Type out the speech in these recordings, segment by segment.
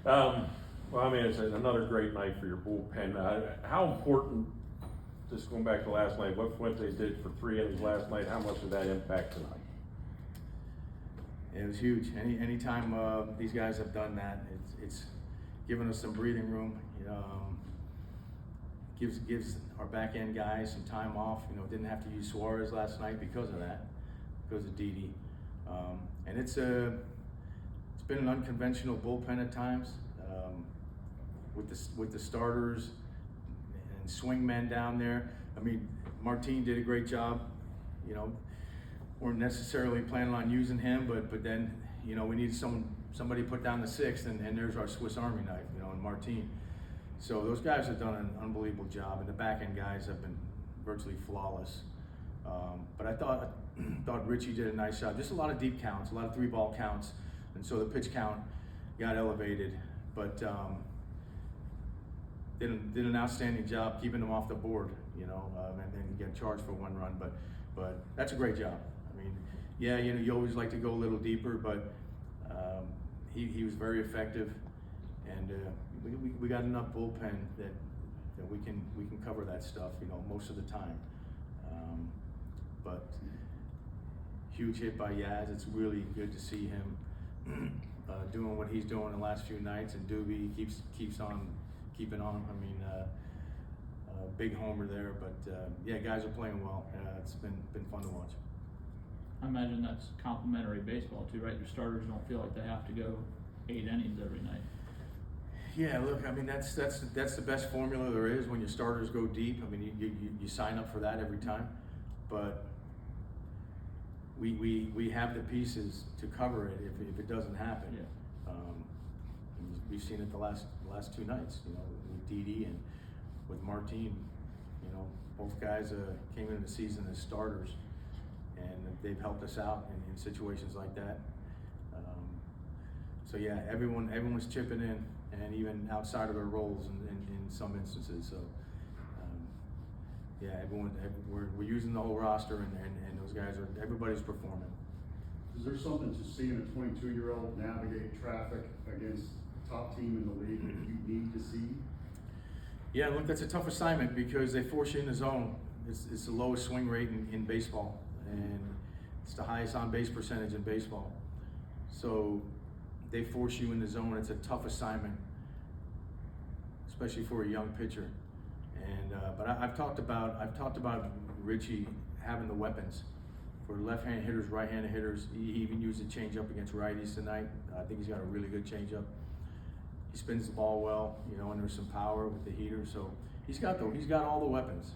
Well, I mean, it's another great night for your bullpen. How important, just going back to last night, what Fuentes did for 3 innings last night, how much did that impact tonight? It was huge. Anytime these guys have done that, it's given us some breathing room. Gives our back end guys some time off. Didn't have to use Suárez last night because of that, because of Didi. And it's been an unconventional bullpen at times, with the starters and swing men down there. I mean, Martin did a great job. Weren't necessarily planning on using him, but then we needed somebody to put down the sixth, and there's our Swiss Army knife, and Martin. So those guys have done an unbelievable job, and the back end guys have been virtually flawless. But I thought Richie did a nice job. Just a lot of deep counts, a lot of 3-ball counts, and so the pitch count got elevated. But did an outstanding job keeping them off the board, and then he got charged for 1 run. But that's a great job. I mean, yeah, you always like to go a little deeper, but he was very effective, and we got enough bullpen that we can cover that stuff, most of the time. But huge hit by Yaz. It's really good to see him doing what he's doing the last few nights, and Doobie keeps on keeping on. I mean, big homer there, but yeah, guys are playing well. It's been fun to watch. I imagine that's complimentary baseball too, right? Your starters don't feel like they have to go 8 innings every night. Yeah, look, I mean that's the best formula there is when your starters go deep. I mean, you sign up for that every time, but we have the pieces to cover it if it doesn't happen. Yeah. We've seen it the last 2 nights, with Didi and with Martin. Both guys came into the season as starters, and they've helped us out in situations like that. So yeah, everyone's chipping in, and even outside of their roles in some instances. So yeah, we're using the whole roster, and those guys everybody's performing. Is there something to seeing a 22-year-old navigate traffic against top team in the league that you need to see? Yeah, look, that's a tough assignment because they force you in the zone. It's the lowest swing rate in baseball, and it's the highest on-base percentage in baseball. So they force you in the zone. It's a tough assignment, especially for a young pitcher. And but I've talked about Richie having the weapons for left-handed hitters, right-handed hitters. He even used a changeup against righties tonight. I think he's got a really good changeup. He spins the ball well, and there's some power with the heater. So he's got all the weapons.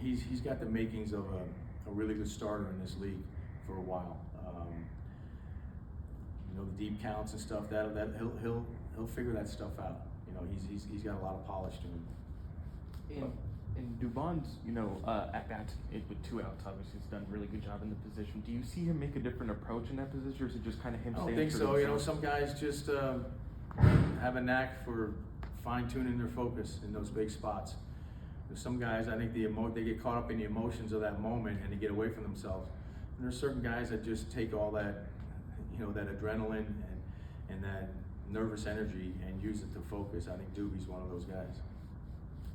He's got the makings of a really good starter in this league for a while. The deep counts and stuff, that he'll figure that stuff out. He's got a lot of polish to him. And Dubon's, at bat with 2 outs, obviously he's done a really good job in the position. Do you see him make a different approach in that position, or is it just kind of him? I don't think so. Some guys just have a knack for fine-tuning their focus in those big spots. There's some guys, I think they get caught up in the emotions of that moment and they get away from themselves. And there's certain guys that just take all that, that adrenaline and that nervous energy and use it to focus. I think Doobie's one of those guys.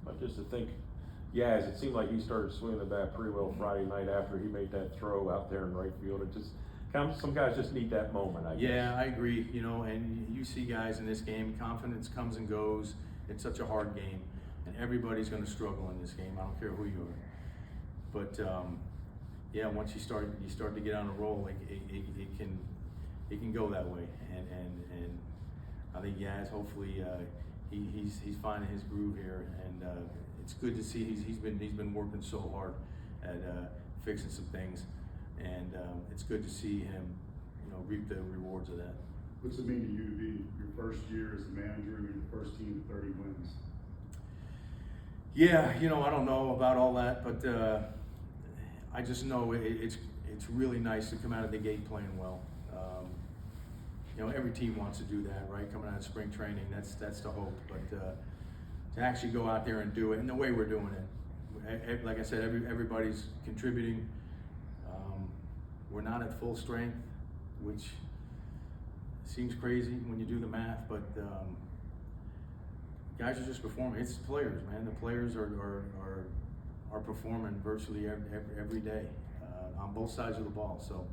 But just to think, Yaz, it seemed like he started swinging the bat pretty well Friday night after he made that throw out there in right field. It just some guys just need that moment, I guess. Yeah, I agree. And you see guys in this game, confidence comes and goes. It's such a hard game, and everybody's going to struggle in this game. I don't care who you are. But yeah, once you start to get on a roll, it can go that way. And I think Yaz, hopefully, he's finding his groove here, and it's good to see he's been working so hard at fixing some things, and it's good to see him, reap the rewards of that. What's it mean to you to be your first year as a manager and your first team to 30 wins? Yeah, I don't know about all that, but I just know it's really nice to come out of the gate playing well. Every team wants to do that, right? Coming out of spring training, that's the hope. But to actually go out there and do it, and the way we're doing it, like I said, everybody's contributing. We're not at full strength, which seems crazy when you do the math, but guys are just performing. It's players, man. The players are performing virtually every day on both sides of the ball. So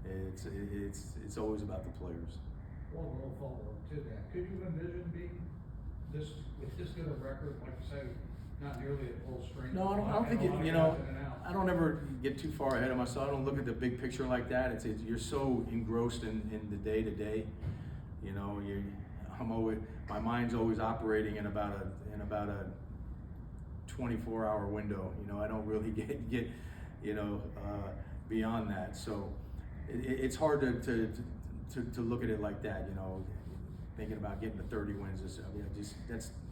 it's always about the players. One little follow-up to that. Could you envision being with this good a record, like you say, not nearly at full strength? No, I don't think and a lot it, of you know, guys in and out? I don't ever get too far ahead of myself. I don't look at the big picture like that. It's you're so engrossed in the day to day. You know, my mind's always operating in about a 24-hour window. You know, I don't really get beyond that. So it's hard to look at it like that. You know, thinking about getting to 30 wins.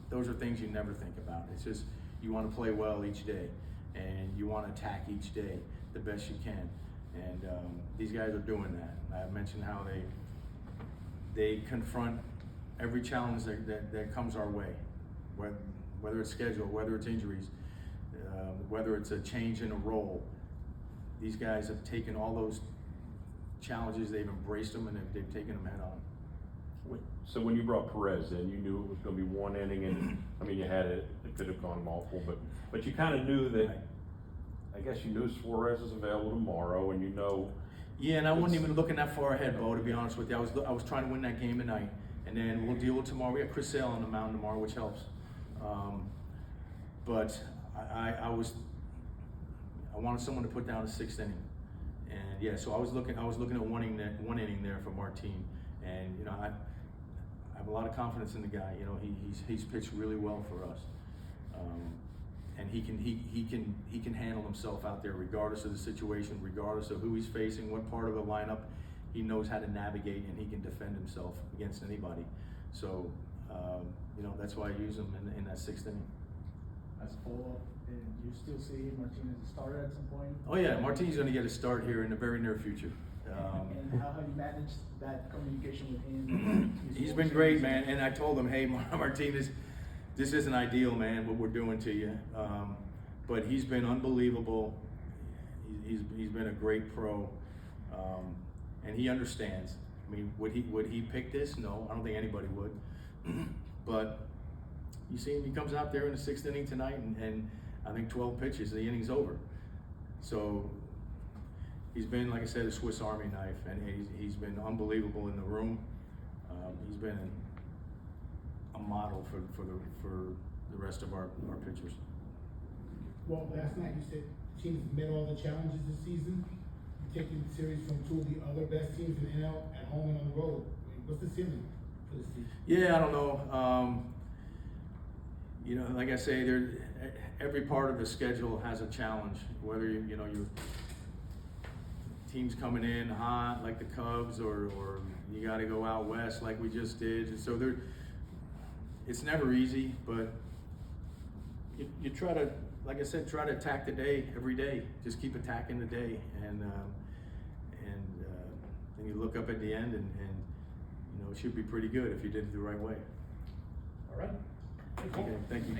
Those are things you never think about. It's just you want to play well each day, and you want to attack each day the best you can. And these guys are doing that. I mentioned how they confront every challenge that comes our way, whether it's schedule, whether it's injuries, whether it's a change in a role. These guys have taken all those challenges, they've embraced them, and they've taken them head on. So when you brought Perez in, you knew it was going to be one inning, and I mean, you had it could have gone multiple, but you kind of knew that. Right. I guess you knew Suárez is available tomorrow, and you know. Yeah, and I wasn't even looking that far ahead, Bo, to be honest with you. I was trying to win that game tonight, and then we'll deal with tomorrow. We have Chris Sale on the mound tomorrow, which helps. But I wanted someone to put down a 6th inning, and yeah, so I was looking at one inning there for Martin, and you know I have a lot of confidence in the guy. You know, he's pitched really well for us, and he can handle himself out there regardless of the situation, regardless of who he's facing, what part of the lineup. He knows how to navigate, and he can defend himself against anybody. So you know, that's why I use him in that 6th inning. As a follow-up, and you still see Martinez as a starter at some point? Oh yeah, Martin's going to get a start here in the very near future. And how have you managed that communication with him? He's been great, man. And I told him, hey, Martinez, this isn't ideal, man, what we're doing to you. But he's been unbelievable. He's been a great pro, and he understands. I mean, would he pick this? No, I don't think anybody would. But you see him, he comes out there in the 6th inning tonight, and I think 12 pitches, the inning's over. So he's been, like I said, a Swiss Army knife, and he's been unbelievable in the room. He's been a model for the rest of our pitchers. Well, last night you said the teams met all the challenges this season. You're taking the series from 2 of the other best teams in the NL at home and on the road. I mean, what's the ceiling for this season? Yeah, I don't know. You know, like I say, every part of the schedule has a challenge. Whether you know your teams coming in hot like the Cubs, or you got to go out west like we just did. So it's never easy, but you try to, like I said, try to attack the day every day. Just keep attacking the day, and then you look up at the end, and you know it should be pretty good if you did it the right way. All right. Okay, thank you.